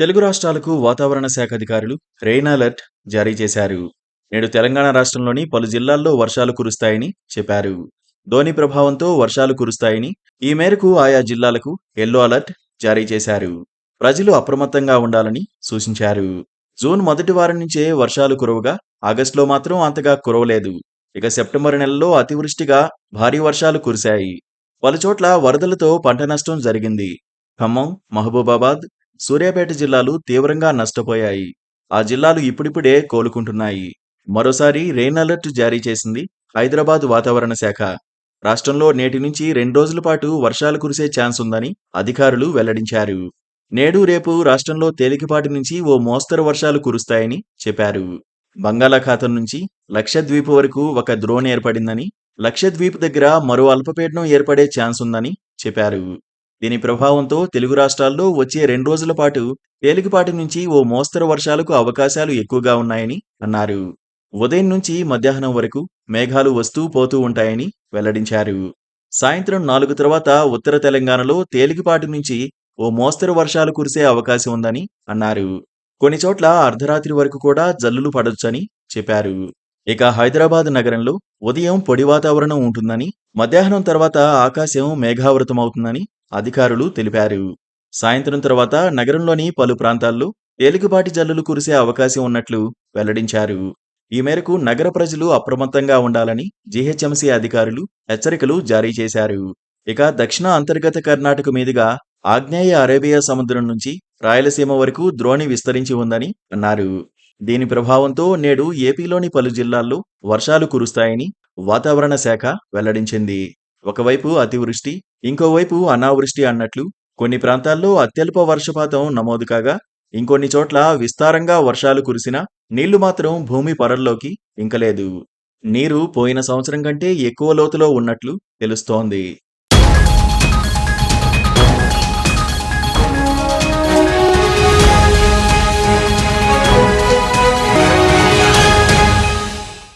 తెలుగు రాష్ట్రాలకు వాతావరణ శాఖ అధికారులు రెయిన్ అలర్ట్ జారీ చేశారు. నేడు తెలంగాణ రాష్ట్రంలోని పలు జిల్లాల్లో వర్షాలు కురుస్తాయని చెప్పారు. ధోని ప్రభావంతో వర్షాలు కురుస్తాయని, ఈ మేరకు ఆయా జిల్లాలకు ఎల్లో అలర్ట్ జారీ చేశారు. ప్రజలు అప్రమత్తంగా ఉండాలని సూచించారు. జూన్ మొదటి వారం నుంచే వర్షాలు కురవగా ఆగస్టులో మాత్రం అంతగా కురవలేదు. ఇక సెప్టెంబర్ నెలలో అతివృష్టిగా భారీ వర్షాలు కురిశాయి. పలుచోట్ల వరదలతో పంట నష్టం జరిగింది. ఖమ్మం, మహబూబాబాద్, సూర్యాపేట జిల్లాలు తీవ్రంగా నష్టపోయాయి. ఆ జిల్లాలు ఇప్పుడిప్పుడే కోలుకుంటున్నాయి. మరోసారి రెయిన్ అలర్ట్ జారీ చేసింది హైదరాబాద్ వాతావరణ శాఖ. రాష్ట్రంలో నేటి నుంచి 2 రోజుల పాటు వర్షాలు కురిసే ఛాన్స్ ఉందని అధికారులు వెల్లడించారు. నేడు రేపు రాష్ట్రంలో తేలికపాటి నుంచి ఓ మోస్తరు వర్షాలు కురుస్తాయని చెప్పారు. బంగాళాఖాతం నుంచి లక్షద్వీప్ వరకు ఒక ద్రోణి ఏర్పడిందని, లక్షద్వీప్ దగ్గర మరో అల్పపీడనం ఏర్పడే ఛాన్స్ ఉందని చెప్పారు. దీని ప్రభావంతో తెలుగు రాష్ట్రాల్లో వచ్చే 2 రోజుల పాటు తేలికపాటి నుంచి ఓ మోస్తరు వర్షాలకు అవకాశాలు ఎక్కువగా ఉన్నాయని అన్నారు. ఉదయం నుంచి మధ్యాహ్నం వరకు మేఘాలు వస్తూ పోతూ ఉంటాయని వెల్లడించారు. సాయంత్రం 4 తర్వాత ఉత్తర తెలంగాణలో తేలికపాటి నుంచి ఓ మోస్తరు వర్షాలు కురిసే అవకాశం ఉందని అన్నారు. కొన్ని చోట్ల అర్ధరాత్రి వరకు కూడా జల్లులు పడొచ్చని చెప్పారు. ఇక హైదరాబాద్ నగరంలో ఉదయం పొడి వాతావరణం ఉంటుందని, మధ్యాహ్నం తర్వాత ఆకాశం మేఘావృతమవుతుందని అధికారులు తెలిపారు. సాయంత్రం తర్వాత నగరంలోని పలు ప్రాంతాల్లో తేలికపాటి జల్లులు కురిసే అవకాశం ఉన్నట్లు వెల్లడించారు. ఈ మేరకు నగర ప్రజలు అప్రమత్తంగా ఉండాలని జీహెచ్ఎంసీ అధికారులు హెచ్చరికలు జారీ చేశారు. ఇక దక్షిణ అంతర్గత కర్ణాటక మీదుగా ఆగ్నేయ అరేబియా సముద్రం నుంచి రాయలసీమ వరకు ద్రోణి విస్తరించి ఉందని అన్నారు. దీని ప్రభావంతో నేడు ఏపీలోని పలు జిల్లాల్లో వర్షాలు కురుస్తాయని వాతావరణ శాఖ వెల్లడించింది. ఒకవైపు అతివృష్టి, ఇంకోవైపు అనావృష్టి అన్నట్లు కొన్ని ప్రాంతాల్లో అత్యల్ప వర్షపాతం నమోదు కాగా, ఇంకొన్ని చోట్ల విస్తారంగా వర్షాలు కురిసినా నీళ్లు మాత్రం భూమి పొరల్లోకి ఇంకలేదు. నీరు పోయిన సంవత్సరం కంటే ఎక్కువ లోతులో ఉన్నట్లు తెలుస్తోంది.